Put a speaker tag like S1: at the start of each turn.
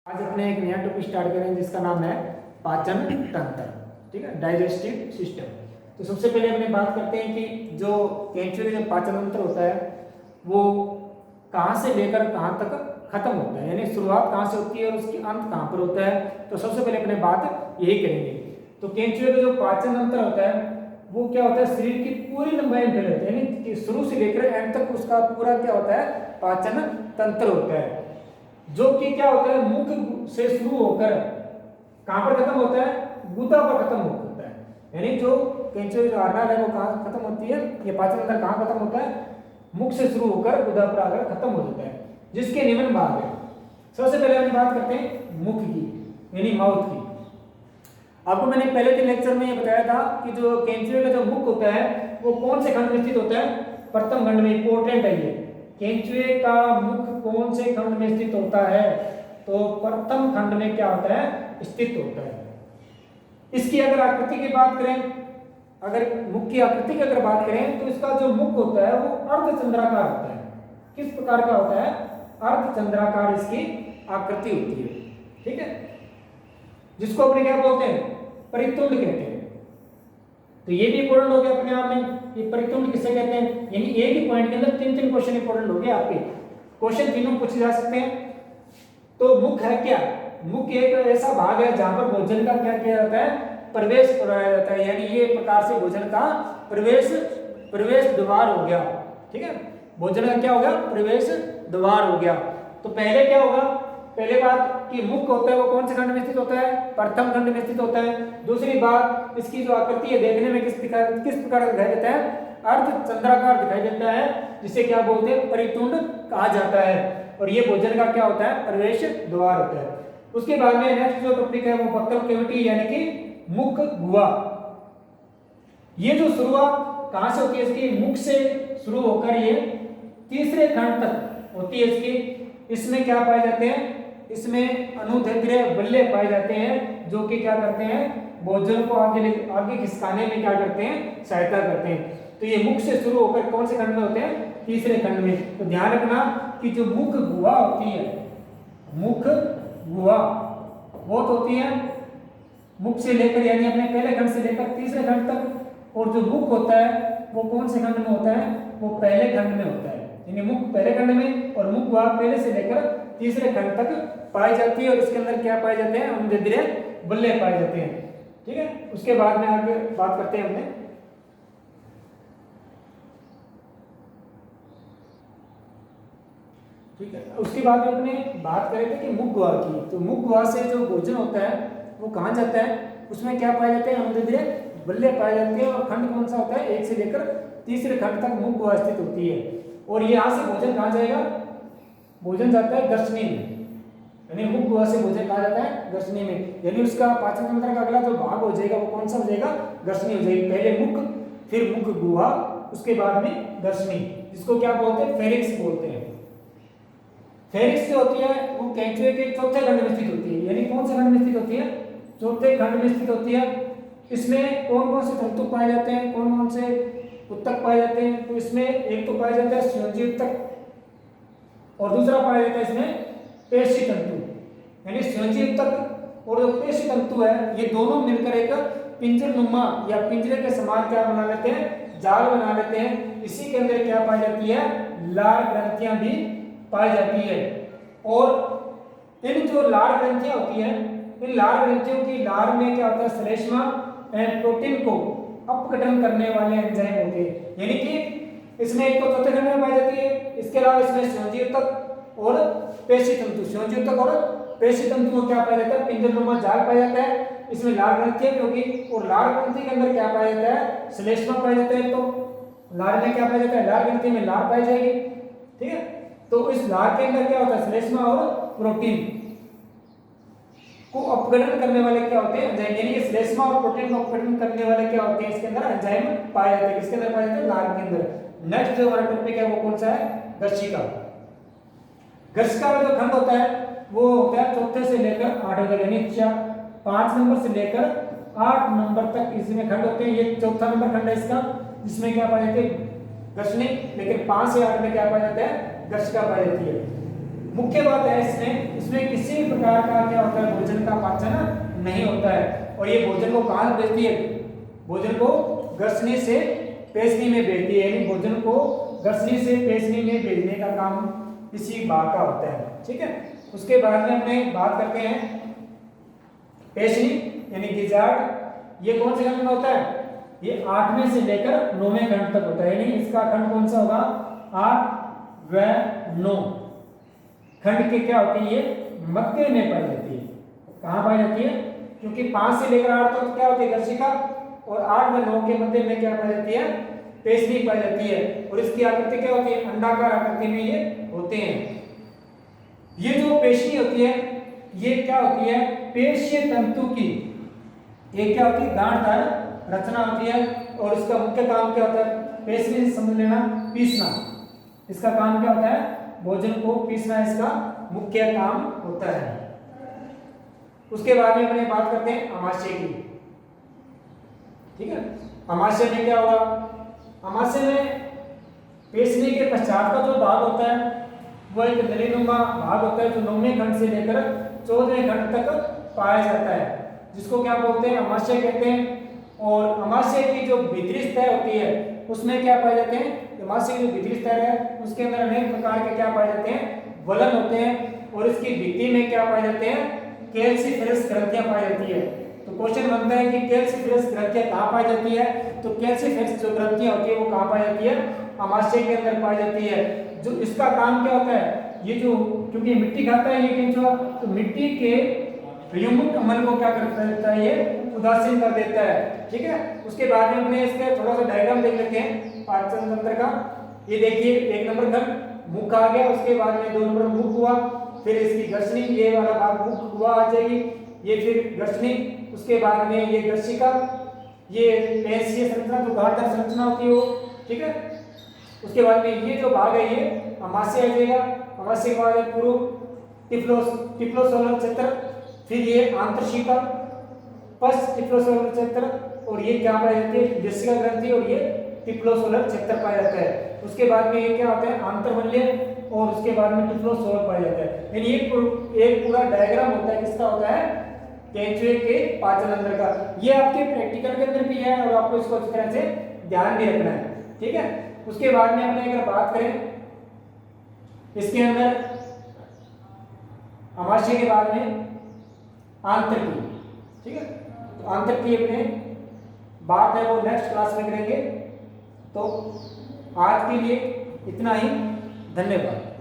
S1: आज अपने एक नया टॉपिक स्टार्ट करेंगे जिसका नाम है पाचन तंत्र। ठीक है, डाइजेस्टिव सिस्टम। तो सबसे पहले अपने बात करते हैं कि जो केंचुए का जो पाचन तंत्र होता है वो कहाँ से लेकर कहाँ तक खत्म होता है, यानी शुरुआत कहाँ से होती है और उसकी अंत कहाँ पर होता है। तो सबसे पहले अपने बात यही करेंगे। तो केंचुए का जो पाचन तंत्र होता है वो क्या होता है, शरीर की पूरी लंबाई में फैले होते हैं, यानी कि शुरू से लेकर एंड तक उसका पूरा क्या होता है, पाचन तंत्र होता है। जो कि क्या होता है, मुख से शुरू होकर कहां पर खत्म होता है, गुदा पर खत्म होता है। यानी जो केंचुए जो आर्नाल है वो कहां खत्म होती है, ये पाचन तंत्र कहां खत्म होता है, मुख से शुरू होकर गुदा पर आकर खत्म हो जाता है, जिसके निम्न भाग है। सबसे पहले हम बात करते हैं मुख की, यानी माउथ की। आपको मैंने पहले के लेक्चर में ये बताया था कि जो केंचुए का जो मुख होता है वो कौन से खंड में स्थित होता है, प्रथम खंड में। इंपॉर्टेंट है ये, केंचुए का मुख कौन से खंड में स्थित होता है, तो प्रथम खंड में क्या होता है, स्थित होता है। इसकी अगर आकृति की बात करें, अगर मुख की आकृति की अगर बात करें तो इसका जो मुख होता है वो अर्धचंद्राकार होता है। किस प्रकार का होता है, अर्धचंद्राकार इसकी आकृति होती है। ठीक है, जिसको अपने क्या बोलते हैं, परितुंड कहते हैं। तो ये भी इंपॉर्टेंट हो गया अपने आप में, ये परितुंड किसे कहते हैं, यानी एक ही पॉइंट के अंदर तीन तीन क्वेश्चन इंपॉर्टेंट हो गए आपके, क्वेश्चन तीनों पूछे जा सकते हैं। तो मुख है क्या, मुख एक ऐसा भाग है जहां पर भोजन का क्या किया जाता है, प्रवेश कराया जाता है, यानी ये प्रकार से भोजन का प्रवेश द्वार हो गया। ठीक है, भोजन का क्या हो गया, प्रवेश द्वार हो गया। तो पहले क्या होगा, पहले बात कि मुख होता है वो कौन से खंड में स्थित होता है, प्रथम खंड में स्थित होता है। दूसरी बात, इसकी जो आकृति है देखने में किस प्रकार दिखाई देता है, अर्धचंद्राकार दिखाई देता है, जिसे क्या बोलते हैं, परितुंड कहा जाता है। और ये भोजन का क्या होता है, प्रवेश द्वार होता है। उसके बाद में नेक्स्ट जो टॉपिक है वो बक्कल कैविटी, यानी कि मुख गुहा। ये जो शुरुआत कहां से होती है इसकी, मुख से शुरू होकर ये तीसरे खंड तक होती है इसकी। इसमें क्या पाए जाते हैं, इसमें अनुदैर्ध्य बल्ले पाए जाते हैं, जो कि क्या करते हैं, भोजन को आगे खिसकाने में क्या करते हैं, सहायता करते हैं। तो ये मुख से शुरू होकर कौन से खंड में होते हैं, तीसरे खंड में। तो ध्यान रखना कि जो मुख गुहा होती है, मुख गुहा वो होती है मुख से लेकर, यानी अपने पहले खंड से लेकर तीसरे खंड तक। और जो मुख होता है वो कौन से खंड में होता है, वो पहले खंड में होता है, यानी मुख पहले खंड में और मुख गुहा पहले से लेकर तीसरे खंड तक पाई जाती है। और इसके अंदर क्या पाए जाते हैं, अनुदैर्ध्य बल्ले पाए जाते हैं। ठीक है, उसके बाद में आगे बात करते हैं हमने, ठीक है, उसके बाद में अपने बात करें थे कि मुख गुहा की। तो मुख गुहा से जो भोजन होता है वो कहाँ जाता है, उसमें क्या पाए जाते हैं, अनुदैर्ध्य बल्ले पाए जाते हैं। और खंड कौन सा होता है, एक से लेकर तीसरे खंड तक मुख गुहा स्थित होती है। और यहाँ से भोजन कहाँ जाएगा, भोजन जाता है ग्रसनी में, यानी मुख गुहा से भोजन कहा जाता है ग्रसनी में। यानी उसका पाचन तंत्र का अगला जो भाग हो जाएगा वो कौन सा हो जाएगा, ग्रसनी हो जाएगी। पहले मुख, फिर मुख गुहा, उसके बाद में ग्रसनी, जिसको क्या बोलते हैं, फेरिक्स बोलते हैं। फेरिक्स जो होती है वो केंचुए के चौथे खंड में स्थित होती है, यानी कौन से खंड में स्थित होती है, चौथे खंड में स्थित होती है। इसमें कौन कौन से तंतु पाए जाते हैं, कौन कौन से उत्तक पाए जाते हैं, तो इसमें एक तो पाया जाता है संयोजी उत्तक, और दूसरा पाया जाता है इसमें पेशी तंतु। यानी संयोजी उत्तक और जो पेशी तंतु है ये दोनों मिलकर एक पिंजरनुमा या पिंजरे के समान क्या बना लेते हैं, जाल बना लेते हैं। इसी के अंदर क्या पाई जाती है, लार ग्रंथियां भी पाई जाती है। और इन जो लार ग्रंथियां होती हैं, इन लार ग्रंथियों की लार में क्या होता है, श्लेष्मा एंड प्रोटीन को अपघटन करने वाले एंजाइम होते हैं। यानी कि इसमें एक तो चौथे खंड में पाई जाती है, इसके अलावा इसमें संयोजी उत्तक और पेशी तंतु, संयोजी उत्तक और पेशी तंतु को क्या पाया जाता है, पिंजरनुमा जाल पाया जाता है। इसमें लार ग्रंथियां भी होगी, और लार ग्रंथि के अंदर क्या पाया जाता है, श्लेष्मा पाया जाता है। तो लार में क्या पाया जाता है, लार ग्रंथि में लार पाई जाएगी। ठीक है, तो इस लार के अंदर क्या होता है, श्लेष्मा और प्रोटीन को अपघटन करने वाले क्या होते हैं, एंजाइम। यानी कि श्लेष्मा और प्रोटीन को अपघटन करने वाले क्या होते हैं, इसके अंदर एंजाइम पाए जाते हैं। किसके अंदर पाए जाते हैं, लार के अंदर। नेक्स्ट जो हमारा टॉपिक है वो कौन सा है, गर्शिका। गर्शिका का जो खंड होता है वो होता है चौथे से लेकर 8 तक, यानी 5 नंबर से लेकर 8 नंबर तक इसमें खंड होते हैं। ये चौथा नंबर खंड है इसका, जिसमें क्या पाए जाते हैं, गर्शनी। लेकिन 5 से 8 में क्या पाया जाता है, गर्शिका पाई जाती है। मुख्य बात है इसमें, इसमें किसी भी प्रकार का क्या होता है, भोजन का पाचन नहीं होता है। और ये भोजन को कहाँ भेजती है, भोजन को ग्रसनी से पेशनी में भेजती है, यानी भोजन को ग्रसनी से पेशनी में भेजने का काम इसी भाग का होता है। ठीक है, उसके बाद में अपने बात करते हैं पेशनी यानी गिजार्ड। ये कौन से खंड में होता है, ये 8वें से लेकर 9वें खंड तक होता है, यानी इसका खंड कौन सा होगा, 8 व 9 खंड के क्या होती है, ये मध्य में पाई जाती है। कहाँ पाई जाती है, क्योंकि 5 से लेकर 8 तक क्या होती है, गर्शिका, और 8 व 9 के मध्य में क्या पाई जाती है, पेशनी पाई जाती है। और इसकी आकृति क्या होती है, अंडाकार आकृति में ये होते हैं। ये जो पेशी होती है ये क्या होती है, पेशीय तंतु की एक क्या होती है, गांठदार रचना होती है। और इसका मुख्य काम क्या होता है, पेशनी से समझ लेना, पीसना। इसका काम क्या होता है, भोजन को पीसना इसका मुख्य काम होता है। उसके बाद में अपने बात करते हैं अमाशय की। ठीक है, अमाशय में क्या होगा, अमाशय में पेशनी के पश्चात का जो भाग होता है वो एक नलीनुमा भाग होता है, जो 9वें खंड से लेकर 14वें खंड तक पाया जाता है, जिसको क्या बोलते हैं, अमाशय कहते हैं। और अमाशय की जो भीतरी सतह होती है उसमें क्या पाए जाते हैं, अमाशय की जो भीतरी सतह है उसके अंदर अनेक प्रकार के क्या पाए जाते हैं, वलन होते हैं। और इसकी भित्ति में क्या पाए जाते हैं, कैल्सिफेरस ग्रंथियां पाई जाती है। तो क्वेश्चन बनता है कि कैल्सिफेरस ग्रंथियां कहाँ पाई जाती है, तो कैल्सिफेरस जो ग्रंथियां होती है वो कहाँ पाई जाती है, अमाशय के अंदर पाई जाती है। जो इसका काम क्या होता है, ये जो क्योंकि मिट्टी खाता है ये केंचुआ, तो मिट्टी के युग्मक अमल को क्या कर देता है, ये उदासीन कर देता है। ठीक है, उसके बाद में अपने इसके थोड़ा सा डायग्राम देख लेते हैं पाचन तंत्र का। ये देखिए 1 नंबर खंड मुख आ गया, उसके बाद में 2 नंबर मुख हुआ, फिर इसकी गर्शनी, ये वाला भाग मुख हुआ आ जाएगी, ये फिर गर्शनी, उसके बाद में ये गर्शिका, ये पेशीय संरचना जो गांठदार संरचना होती है वो। ठीक है, उसके बाद में ये जो भाग है ये अमाशय आ जाएगा। अमाशय के बाद पूर्व टिफ्लोसोलर क्षेत्र, फिर ये आंतरशिका, पश्च टिफ्लोसोलर क्षेत्र, और ये क्या पाया जाती है, जसिका ग्रंथि, और ये टिफ्लोसोलर क्षेत्र पाया जाता है। उसके बाद में ये क्या होता है, आंतरवल्य, और उसके बाद में टिफ्लोसोलर पाया जाता है। यानी एक पूरा डायग्राम होता है, किसका होता है, केंचुए के पाचन तंत्र का। ये आपके प्रैक्टिकल के अंदर भी है और आपको इसको अच्छी तरह से ध्यान भी रखना है। ठीक है, उसके बाद में अपने अगर बात करें इसके अंदर अमाशय के बाद में आंतरकी। ठीक है, तो आंतरकी अपने बात है वो नेक्स्ट क्लास में करेंगे। तो आज के लिए इतना ही, धन्यवाद।